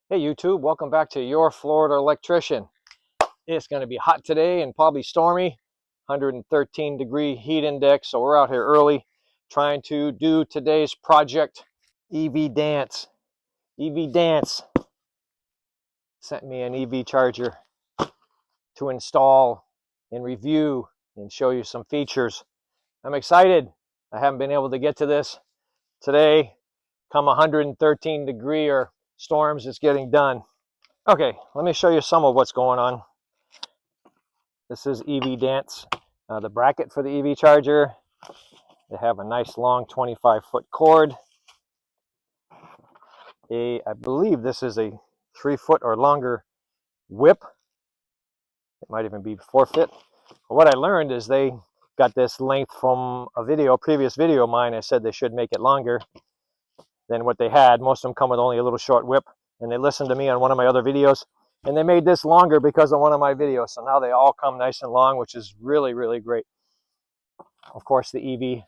Hey YouTube, welcome back to Your Florida Electrician. It's going to be hot today and probably stormy, 113-degree heat index, so we're out here early trying to do today's project. EVDance sent me an EV charger to install and review and show you some features. I'm excited. I haven't been able to get to this today. Come 113-degree or storms, it's getting done. Okay, let me show you some of what's going on. This is EVDance, the bracket for the EV charger. They have a nice long 25-foot cord. I believe this is a 3-foot or longer whip. It might even be 4-foot. But what I learned is they got this length from a previous video of mine. I said they should make it longer than what they had. Most of them come with only a little short whip, and they listened to me on one of my other videos, and they made this longer because of one of my videos. So now they all come nice and long, which is really, really great. Of course, the EV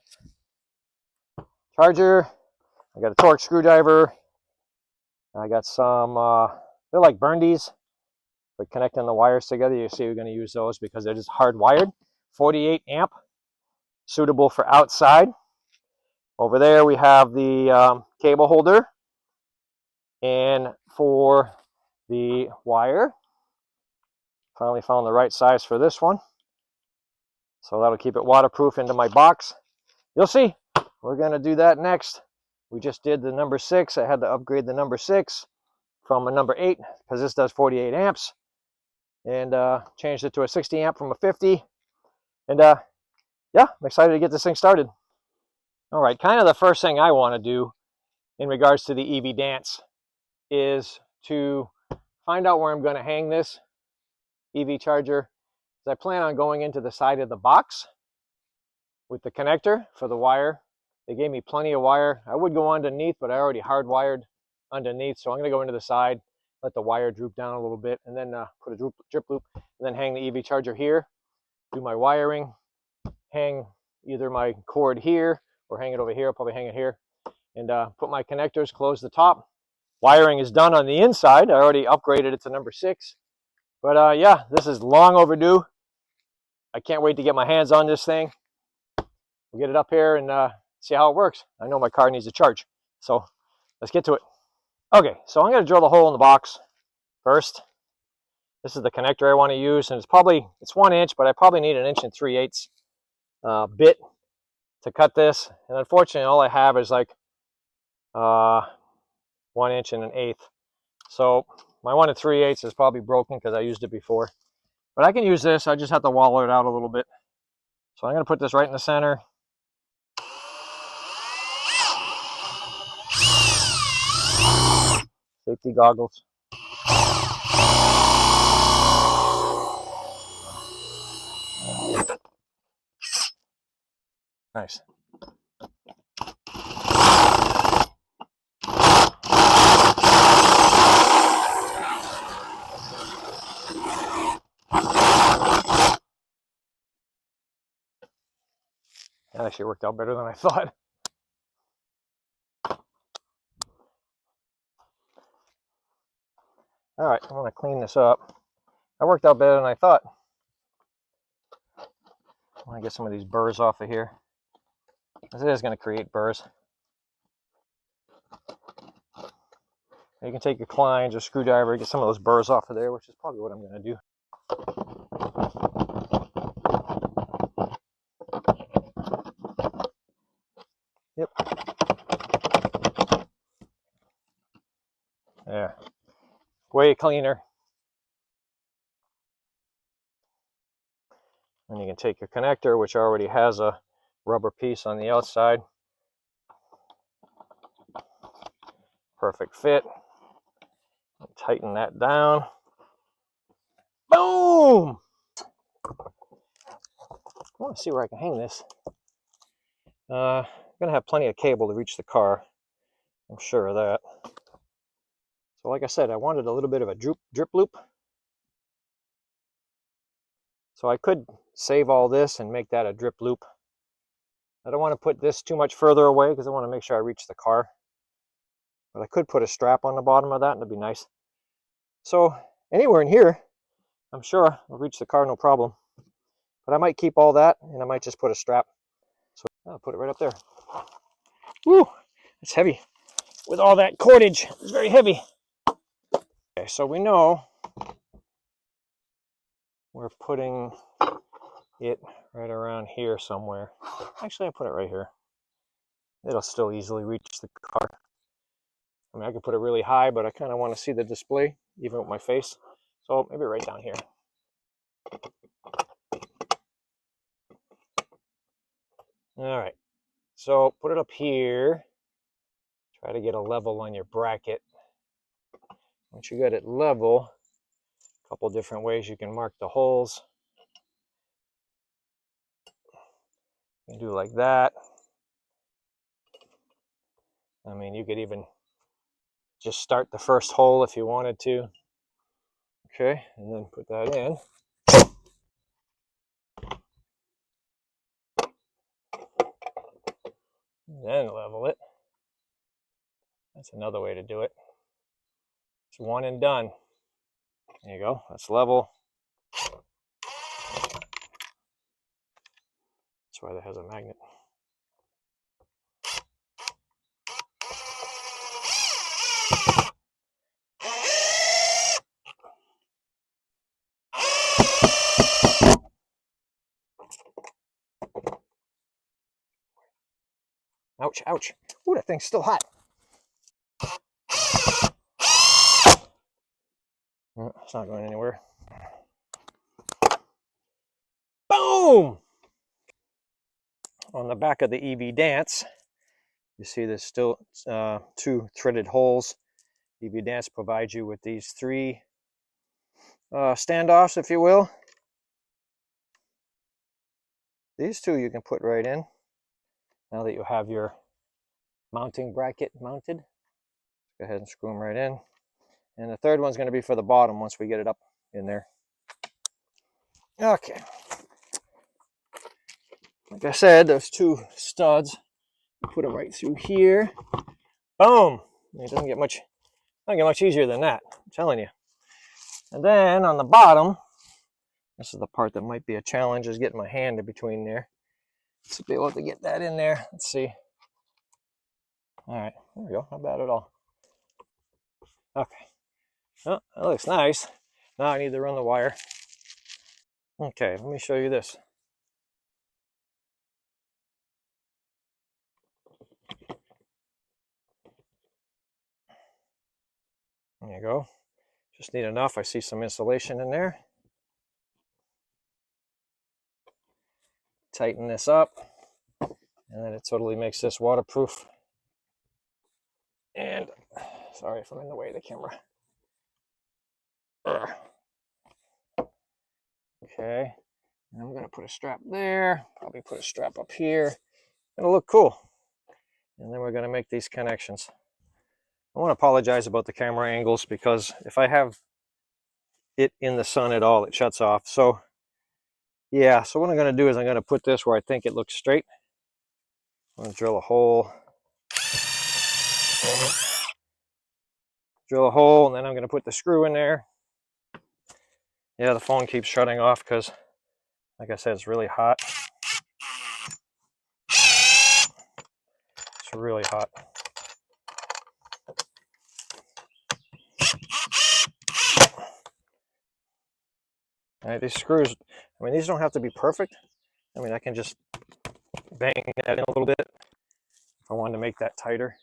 charger. I got a torque screwdriver. I got some, they're like Burndies, but connecting the wires together. You see we're going to use those because they're just hardwired. 48 amp, suitable for outside. Over there we have the cable holder. And for the wire, finally found the right size for this one. So that'll keep it waterproof into my box. You'll see, we're going to do that next. We just did the number 6. I had to upgrade the number 6 from a number 8 because this does 48 amps. And changed it to a 60 amp from a 50. And yeah, I'm excited to get this thing started. All right, kind of the first thing I want to do in regards to the EVDance is to find out where I'm going to hang this EV charger. I plan on going into the side of the box with the connector for the wire. They gave me plenty of wire. I would go underneath, but I already hardwired underneath, so I'm going to go into the side, let the wire droop down a little bit, and then put a drip loop, and then hang the EV charger here, do my wiring, hang either my cord here or hang it over here. I'll probably hang it here, and put my connectors, close the top. Wiring is done on the inside. I already upgraded it to number 6. But yeah, this is long overdue. I can't wait to get my hands on this thing. We'll get it up here and see how it works. I know my car needs a charge, so let's get to it. Okay, so I'm going to drill the hole in the box first. This is the connector I want to use, and it's 1 inch, but I probably need 1 3/8 bit to cut this. And unfortunately, all I have is like 1 inch and 1/8. So my 1 3/8 is probably broken because I used it before. But I can use this. I just have to wallow it out a little bit. So I'm going to put this right in the center. Safety goggles. Nice. That actually worked out better than I thought. All right, I want to clean this up. That worked out better than I thought. I want to get some of these burrs off of here, because it is going to create burrs. You can take your Kleins or screwdriver, get some of those burrs off of there, which is probably what I'm going to do. Yep. There. Way cleaner. And you can take your connector, which already has a rubber piece on the outside. Perfect fit. Tighten that down. Boom! I want to see where I can hang this. I'm going to have plenty of cable to reach the car. I'm sure of that. So like I said, I wanted a little bit of a drip loop. So I could save all this and make that a drip loop. I don't want to put this too much further away because I want to make sure I reach the car. But I could put a strap on the bottom of that and it'd be nice. So anywhere in here, I'm sure I'll reach the car no problem. But I might keep all that, and I might just put a strap. So I'll put it right up there. Woo, it's heavy. With all that cordage, it's very heavy. Okay, so we know we're putting it right around here somewhere. Actually, I put it right here. It'll still easily reach the car. I mean, I could put it really high, but I kind of want to see the display, even with my face. So maybe right down here. All right, so put it up here. Try to get a level on your bracket. Once you get it level, a couple different ways you can mark the holes. You can do like that. I mean, you could even just start the first hole if you wanted to. Okay, and then put that in. Then level it. That's another way to do it. It's one and done. There you go, that's level. That's why that has a magnet. Ouch, ouch. Ooh, that thing's still hot. It's not going anywhere. Boom! On the back of the EVDance, you see there's still 2 threaded holes. EVDance provides you with these 3 standoffs, if you will. These 2 you can put right in now that you have your mounting bracket mounted. Go ahead and screw them right in. And the third one's going to be for the bottom once we get it up in there. Okay. Like I said, those 2 studs. Put it right through here. Boom! It doesn't get much easier than that, I'm telling you. And then on the bottom, this is the part that might be a challenge, is getting my hand in between there. To be able to get that in there. Let's see. All right, there we go. Not bad at all. Okay. Oh, that looks nice. Now I need to run the wire. Okay, let me show you this. There you go. Just need enough. I see some insulation in there. Tighten this up, and then it totally makes this waterproof. And sorry if I'm in the way of the camera. Okay, and I'm gonna put a strap there, probably put a strap up here. It'll look cool. And then we're gonna make these connections. I want to apologize about the camera angles because if I have it in the sun at all, it shuts off. So yeah, so what I'm gonna do is I'm gonna put this where I think it looks straight. I'm gonna drill a hole. Drill a hole, and then I'm gonna put the screw in there. Yeah, the phone keeps shutting off because, like I said, it's really hot. It's really hot. All right, these screws, I mean, these don't have to be perfect. I mean, I can just bang that in a little bit if I wanted to make that tighter.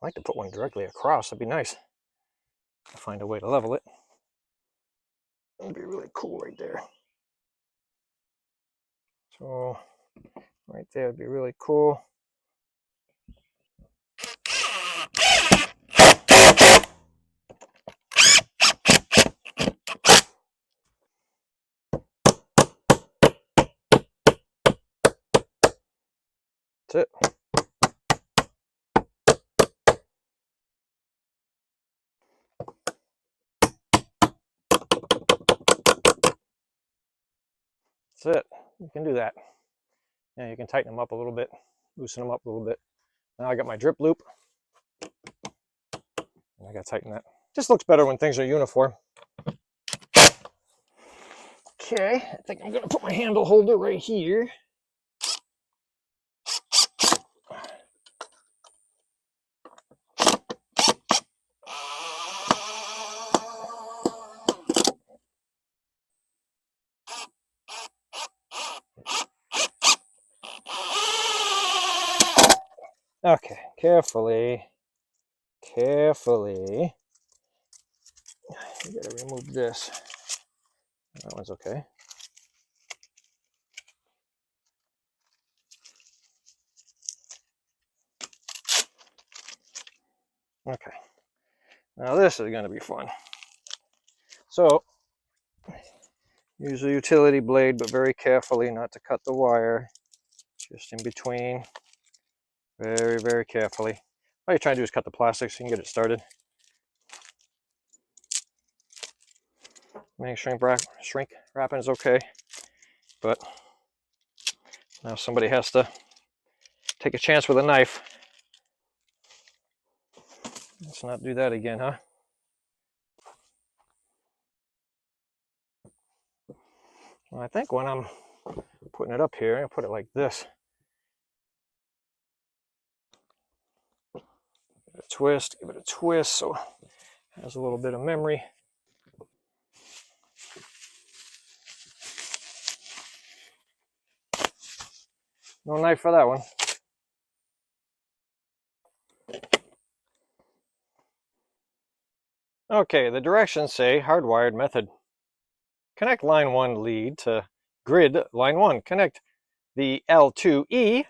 I'd like to put one directly across. That'd be nice. I'll find a way to level it. That'd be really cool right there. So right there would be really cool. That's it. That's it. You can do that. Yeah, you can tighten them up a little bit, loosen them up a little bit. Now I got my drip loop. And I got to tighten that. Just looks better when things are uniform. Okay, I think I'm gonna put my handle holder right here. Okay, carefully. You gotta remove this. That one's okay. Okay, now this is gonna be fun. So, use a utility blade, but very carefully not to cut the wire. Just in between. Very, very carefully. All you're trying to do is cut the plastic so you can get it started. Make shrink wrapping is okay, but now somebody has to take a chance with a knife. Let's not do that again, huh? Well, I think when I'm putting it up here, I'm gonna put it like this. Give it a twist so it has a little bit of memory. No knife for that one. Okay, the directions say hardwired method. Connect line 1 lead to grid line 1. Connect the L2E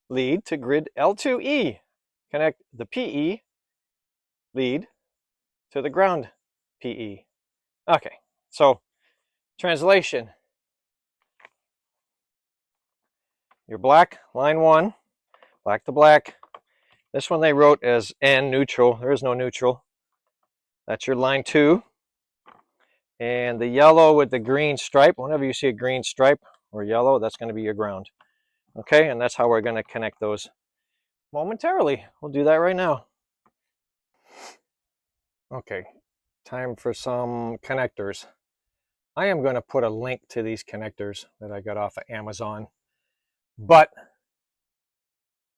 lead to grid L2E. Connect the PE lead to the ground PE. Okay, so translation. Your black, line 1, black to black. This one they wrote as N neutral. There is no neutral. That's your line 2. And the yellow with the green stripe, whenever you see a green stripe or yellow, that's going to be your ground. Okay, and that's how we're going to connect those momentarily. We'll do that right now. Okay, time for some connectors. I am going to put a link to these connectors that I got off of Amazon, but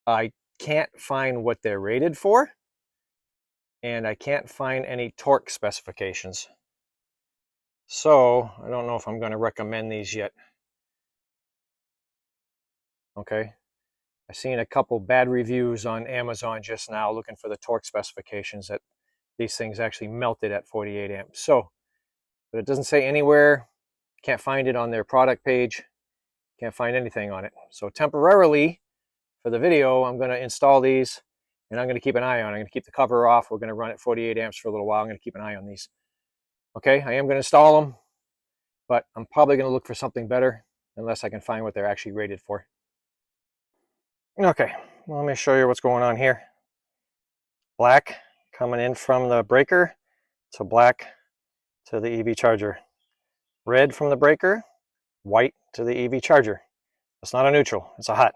I can't find what they're rated for, and I can't find any torque specifications. So I don't know if I'm going to recommend these yet. Okay, I've seen a couple bad reviews on Amazon just now looking for the torque specifications that these things actually melted at 48 amps. So, but it doesn't say anywhere. Can't find it on their product page. Can't find anything on it. So temporarily, for the video, I'm going to install these and I'm going to keep an eye on it. I'm going to keep the cover off. We're going to run at 48 amps for a little while. I'm going to keep an eye on these. Okay, I am going to install them, but I'm probably going to look for something better unless I can find what they're actually rated for. Okay, well, let me show you what's going on here. Black coming in from the breaker to black to the EV charger. Red from the breaker, white to the EV charger. It's not a neutral, it's a hot.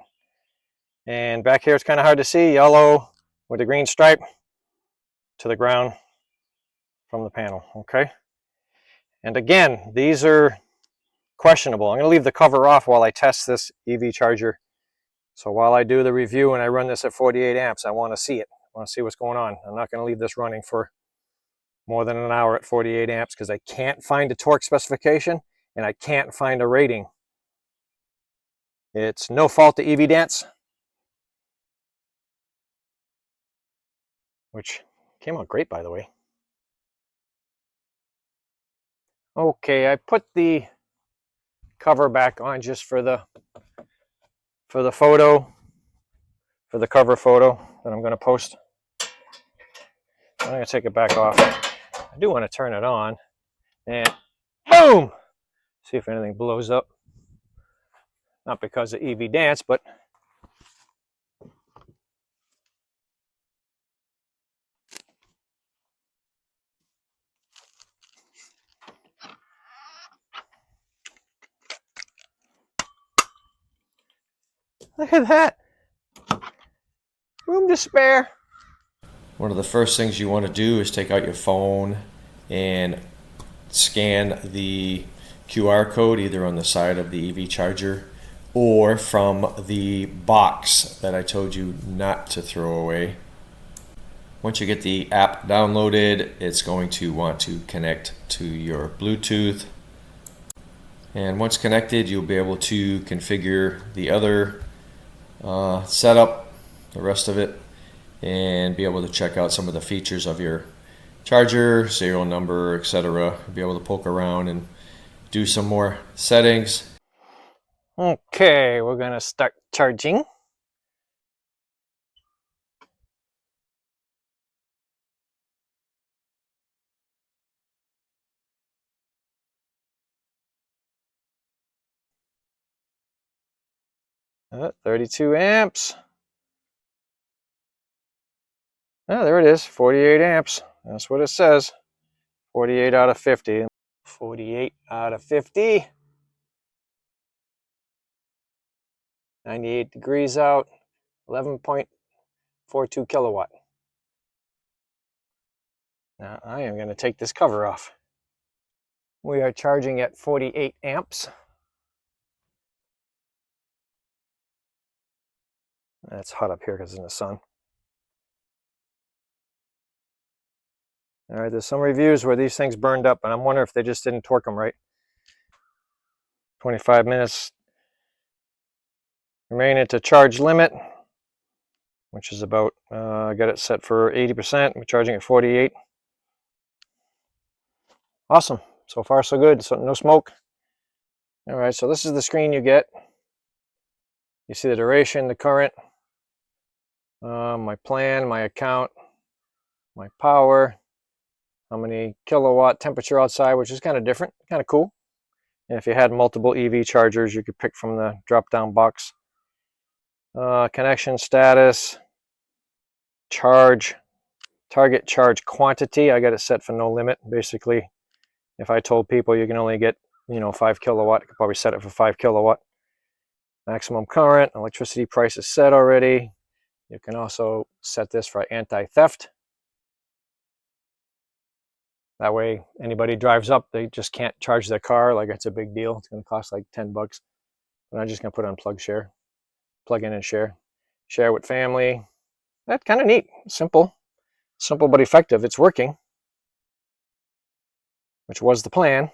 And back here it's kind of hard to see, yellow with a green stripe to the ground from the panel, okay? And again, these are questionable. I'm going to leave the cover off while I test this EV charger. So while I do the review and I run this at 48 amps, I want to see it. I want to see what's going on. I'm not going to leave this running for more than an hour at 48 amps because I can't find a torque specification and I can't find a rating. It's no fault to EVDance, which came out great, by the way. Okay, I put the cover back on just for the photo, for the cover photo that I'm going to post. I'm going to take it back off. I do want to turn it on and boom! See if anything blows up. Not because of EVDance, but look at that. Room to spare. One of the first things you want to do is take out your phone and scan the QR code either on the side of the EV charger or from the box that I told you not to throw away. Once you get the app downloaded, it's going to want to connect to your Bluetooth. And once connected, you'll be able to configure the other setup, the rest of it, and be able to check out some of the features of your charger, serial number, etc. Be able to poke around and do some more settings. Okay, we're gonna start charging. Oh, 32 amps. Oh, there it is, 48 amps. That's what it says. 48 out of 50. 48 out of 50. 98 degrees out. 11.42 kilowatt. Now I am going to take this cover off. We are charging at 48 amps. It's hot up here because it's in the sun. All right, there's some reviews where these things burned up, and I'm wondering if they just didn't torque them right. 25 minutes remaining to charge limit, which is about, I got it set for 80%. We're charging at 48. Awesome. So far, so good. So no smoke. All right, so this is the screen you get. You see the duration, the current, my plan, my account, my power, how many kilowatt, temperature outside, which is kind of different, kind of cool. And if you had multiple EV chargers, you could pick from the drop-down box. Connection status, charge, target charge quantity. I got it set for no limit. Basically, if I told people you can only get, 5 kilowatt, I could probably set it for 5 kilowatt. Maximum current, electricity price is set already. You can also set this for anti-theft. That way, anybody drives up, they just can't charge their car like it's a big deal. It's going to cost like 10 bucks. But I'm just going to put on plug share. Plug in and share. Share with family. That's kind of neat. Simple but effective. It's working, which was the plan.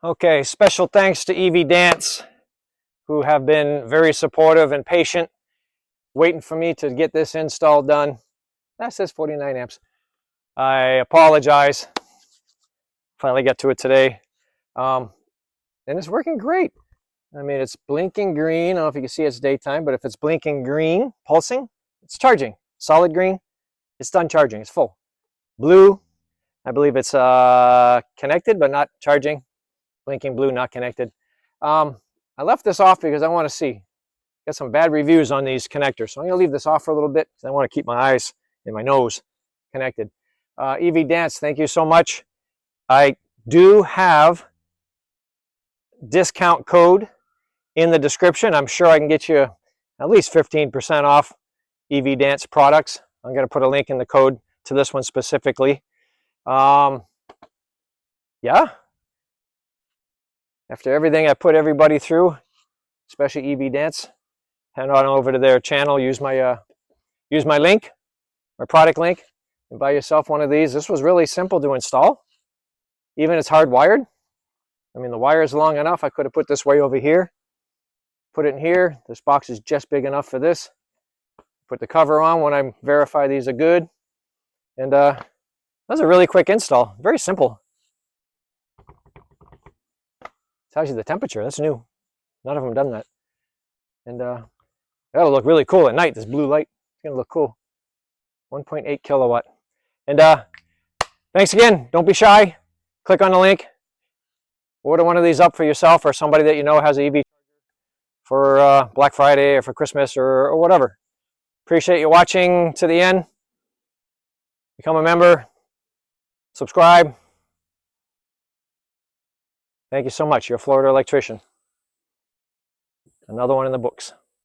Okay, special thanks to EVDance, who have been very supportive and patient, waiting for me to get this install done. That says 49 amps. I apologize. Finally got to it today. And it's working great. I mean, it's blinking green. I don't know if you can see it's daytime, but if it's blinking green, pulsing, it's charging. Solid green, it's done charging. It's full. Blue, I believe it's connected, but not charging. Blinking blue, not connected. I left this off because I want to see. Got some bad reviews on these connectors. So I'm going to leave this off for a little bit because I want to keep my eyes and my nose connected. EVDance, thank you so much. I do have discount code in the description. I'm sure I can get you at least 15% off EVDance products. I'm going to put a link in the code to this one specifically. Yeah. After everything I put everybody through, especially EVDance, head on over to their channel, use my link, my product link, and buy yourself one of these. This was really simple to install. Even it's hardwired. I mean, the wire is long enough. I could have put this way over here, put it in here. This box is just big enough for this. Put the cover on when I verify these are good. And that was a really quick install. Very simple. Tells you the temperature. That's new. None of them done that. And that'll look really cool at night. This blue light. It's going to look cool. 1.8 kilowatt. And thanks again. Don't be shy. Click on the link. Order one of these up for yourself or somebody that you know has an EV for Black Friday or for Christmas or whatever. Appreciate you watching to the end. Become a member. Subscribe. Thank you so much. You're a Florida electrician. Another one in the books.